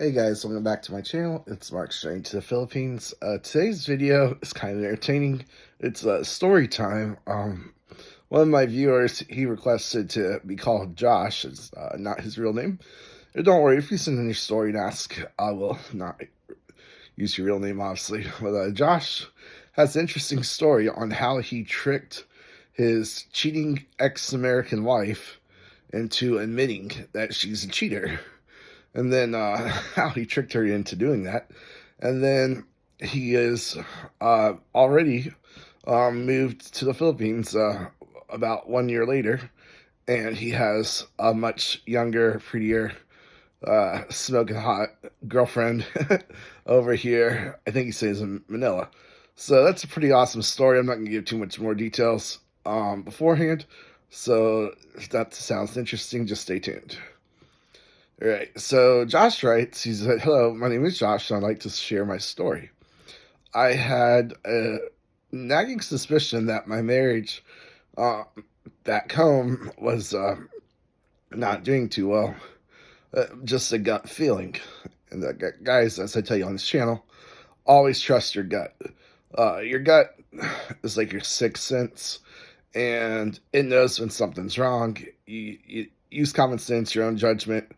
Hey guys, welcome back to my channel. It's Mark straight to the Philippines. Today's video is kind of entertaining. It's story time. One of my viewers, he requested to be called Josh. It's not his real name. And don't worry, if you send in your story and ask, I will not use your real name, obviously. But Josh has an interesting story on how he tricked his cheating ex-American wife into admitting that she's a cheater. And then how he tricked her into doing that. And then he is already moved to the Philippines about 1 year later. And he has a much younger, prettier, smoking hot girlfriend over here. I think he stays in Manila. So that's a pretty awesome story. I'm not going to give too much more details beforehand. So if that sounds interesting, just stay tuned. All right, so Josh writes, he said, "Hello, my name is Josh, and I'd like to share my story. I had a nagging suspicion that my marriage back home was not doing too well. Just a gut feeling. And guys, as I tell you on this channel, always trust your gut. Your gut is like your sixth sense, and it knows when something's wrong. You use common sense, your own judgment.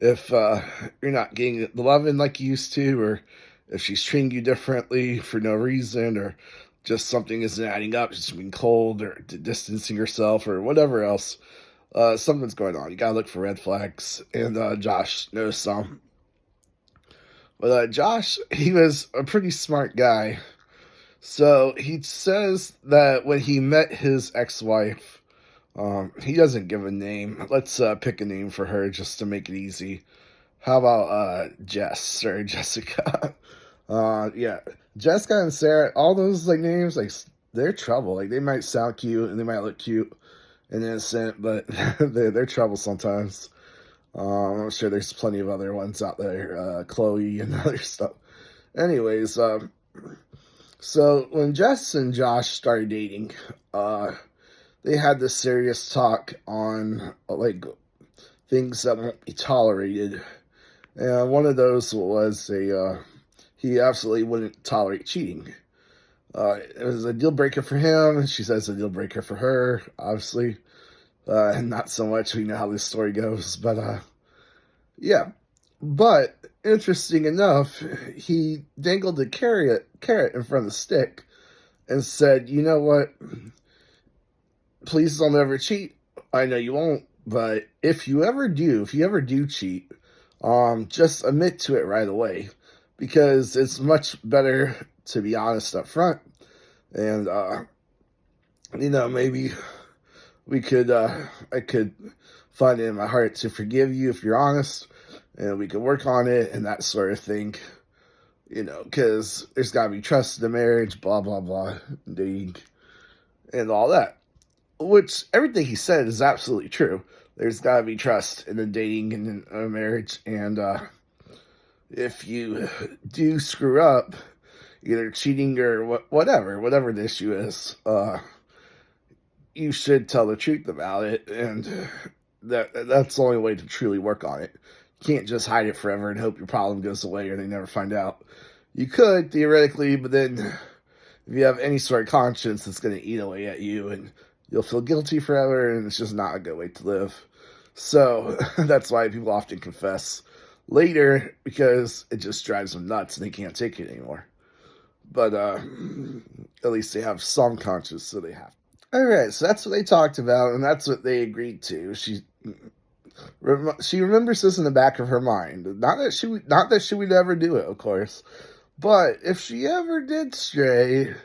If you're not getting the loving like you used to, or if she's treating you differently for no reason, or just something isn't adding up, just being cold or distancing yourself or whatever else, something's going on. You gotta look for red flags, and Josh knows some. But Josh, he was a pretty smart guy. So he says that when he met his ex-wife, he doesn't give a name. Let's pick a name for her just to make it easy. How about Jess or Jessica? Yeah, Jessica and Sarah. All those like names, like they're trouble. Like they might sound cute and they might look cute and innocent, but they're trouble sometimes. I'm sure there's plenty of other ones out there, Chloe and other stuff. Anyways, so when Jess and Josh started dating, they had this serious talk on like things that won't be tolerated, and one of those was he absolutely wouldn't tolerate cheating. It was a deal breaker for him, and she says a deal breaker for her, obviously, and not so much. We know how this story goes, but yeah. But interesting enough, he dangled a carrot in front of the stick and said, "You know what? Please don't ever cheat. I know you won't, but if you ever do cheat, just admit to it right away, because it's much better to be honest up front. And maybe I could find it in my heart to forgive you if you're honest, and we could work on it and that sort of thing. Because there's got to be trust in the marriage, blah blah blah, dating, and all that." Which everything he said is absolutely true. There's got to be trust in the dating and in a marriage, and if you do screw up, either cheating or whatever the issue is, you should tell the truth about it, and that's the only way to truly work on it. You can't just hide it forever and hope your problem goes away or they never find out. You could, theoretically, but then if you have any sort of conscience, it's going to eat away at you, and you'll feel guilty forever, and it's just not a good way to live. So that's why people often confess later, because it just drives them nuts and they can't take it anymore. But at least they have some conscience, so they have. All right, so that's what they talked about, and that's what they agreed to. She remembers this in the back of her mind. Not that she would ever do it, of course, but if she ever did stray,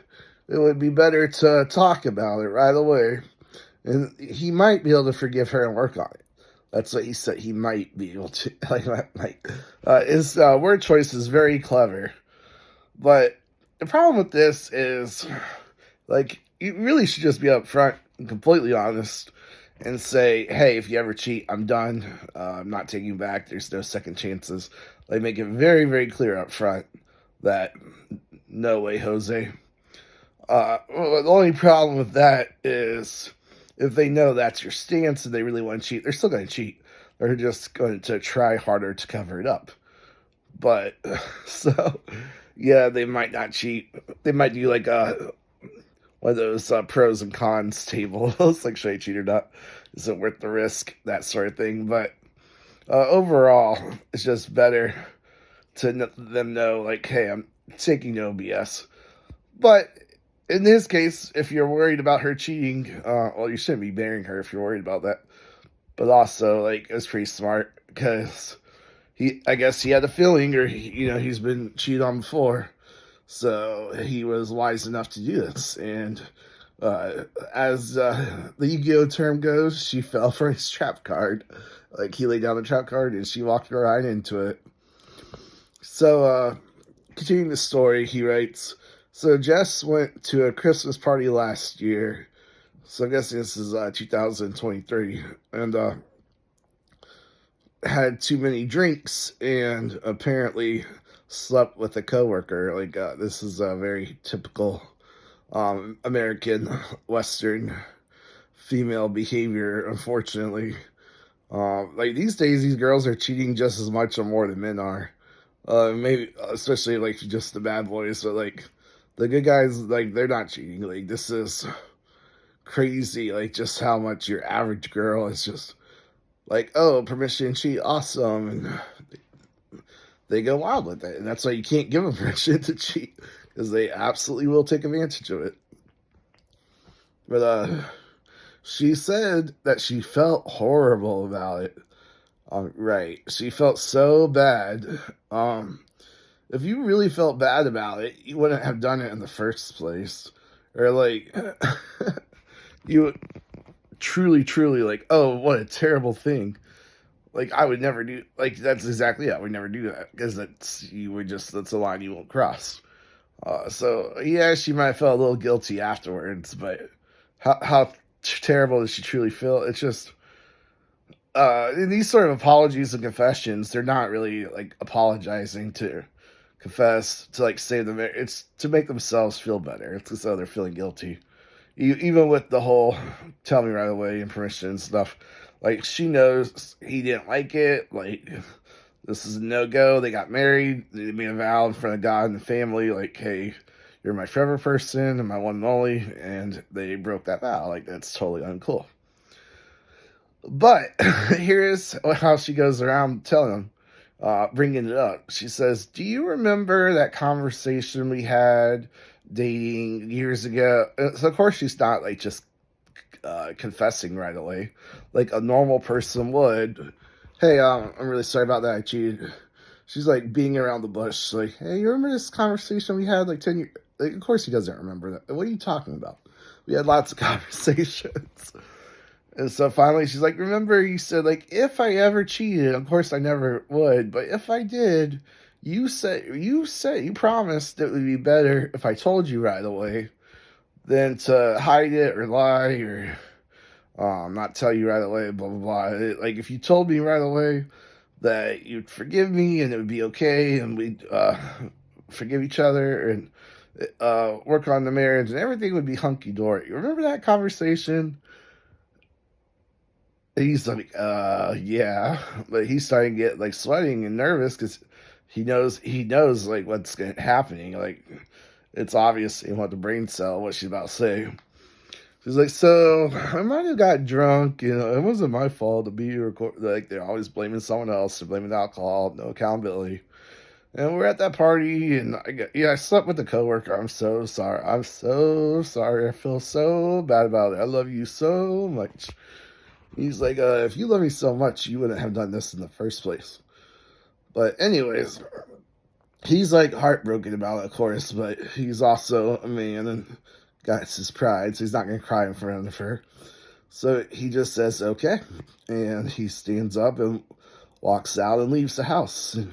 it would be better to talk about it right away. And he might be able to forgive her and work on it. That's what he said. He might be able to. His word choice is very clever. But the problem with this is, you really should just be upfront and completely honest and say, "Hey, if you ever cheat, I'm done. I'm not taking you back. There's no second chances." Make it very, very clear up front that no way, Jose. The only problem with that is if they know that's your stance and they really want to cheat, they're still going to cheat. They're just going to try harder to cover it up. But so yeah, they might not cheat. They might do like one of those pros and cons tables, like should I cheat or not? Is it worth the risk? That sort of thing. But overall, it's just better to them know, like, hey, I'm taking no BS. But in this case, if you're worried about her cheating, well, you shouldn't be marrying her if you're worried about that. But also, like, it's pretty smart because I guess he had a feeling, or he's been cheated on before, so he was wise enough to do this. And as the Yu-Gi-Oh term goes, she fell for his trap card. Like, he laid down the trap card, and she walked right into it. So, continuing the story, he writes, so Jess went to a Christmas party last year. So I'm guessing this is 2023. And had too many drinks and apparently slept with a coworker. Like, this is a very typical American Western female behavior, unfortunately. Like, these days, these girls are cheating just as much or more than men are. Maybe, especially, like, just the bad boys, but, like, the good guys, like, they're not cheating. Like, this is crazy, like, just how much your average girl is just, like, oh, permission to cheat, awesome, and they go wild with it, and that's why you can't give them permission to cheat, because they absolutely will take advantage of it. But, she said that she felt horrible about it. Right. She felt so bad. If you really felt bad about it, you wouldn't have done it in the first place. Or, like, you would truly, truly, like, oh, what a terrible thing. Like, I would never do, like, that's exactly it. I would never do that. Because that's a line you won't cross. So, yeah, she might have felt a little guilty afterwards, but how terrible does she truly feel? It's just, in these sort of apologies and confessions, they're not really, like, apologizing to confess, to, like, save them. It's to make themselves feel better. It's as though they're feeling guilty. Even with the whole tell me right away and permission and stuff, like, she knows he didn't like it. Like, this is a no-go. They got married. They made a vow in front of God and the family, like, hey, you're my forever person and my one and only, and they broke that vow. Like, that's totally uncool. But here's how she goes around telling him, bringing it up. She says, do you remember that conversation we had dating years ago? So, of course, she's not, like, just confessing right away like a normal person would. Hey, I'm really sorry about that, I cheated. She's, like, being around the bush, like, hey, you remember this conversation we had, like, 10 years? Like, of course he doesn't remember that. What are you talking about? We had lots of conversations. And so finally she's like, remember you said, like, if I ever cheated, of course I never would, but if I did, you promised it would be better if I told you right away than to hide it or lie or not tell you right away, blah, blah, blah. Like, if you told me right away that you'd forgive me and it would be okay and we'd forgive each other and work on the marriage and everything would be hunky-dory. Remember that conversation? He's like, yeah, but he's starting to get, like, sweating and nervous because he knows like what's happening. Like, it's obvious in what the brain cell, what she's about to say. She's like, so I might have got drunk. It wasn't my fault to be like, they're always blaming someone else. They're blaming the alcohol, no accountability. And we're at that party, and I slept with a coworker. I'm so sorry. I'm so sorry. I feel so bad about it. I love you so much. He's like, if you love me so much, you wouldn't have done this in the first place. But anyways, he's, like, heartbroken about it, of course, but he's also a man and got his pride, so he's not going to cry in front of her. So he just says, okay, and he stands up and walks out and leaves the house. And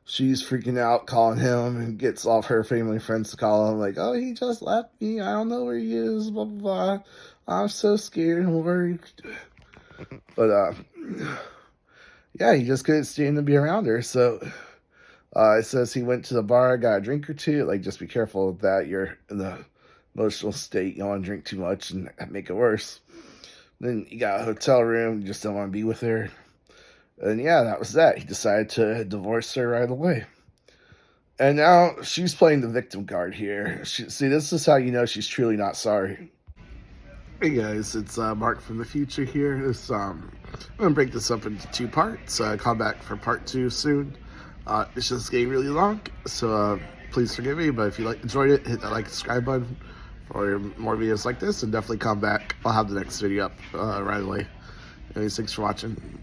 she's freaking out, calling him, and gets all of her family and friends to call him, like, oh, he just left me, I don't know where he is, blah, blah, blah. I'm so scared and worried. But, yeah, he just couldn't stand to be around her. So, it says he went to the bar, got a drink or two. Like, just be careful that you're in the emotional state. You don't want to drink too much and make it worse. Then you got a hotel room. You just don't want to be with her. And yeah, that was that. He decided to divorce her right away. And now she's playing the victim card here. See, this is how you know she's truly not sorry. Hey guys, it's Mark from the future here. I'm gonna break this up into two parts. Come back for part two soon. It's just getting really long, so please forgive me. But if you enjoyed it, hit that like and subscribe button for more videos like this, and definitely come back. I'll have the next video up right away. Anyways, thanks for watching.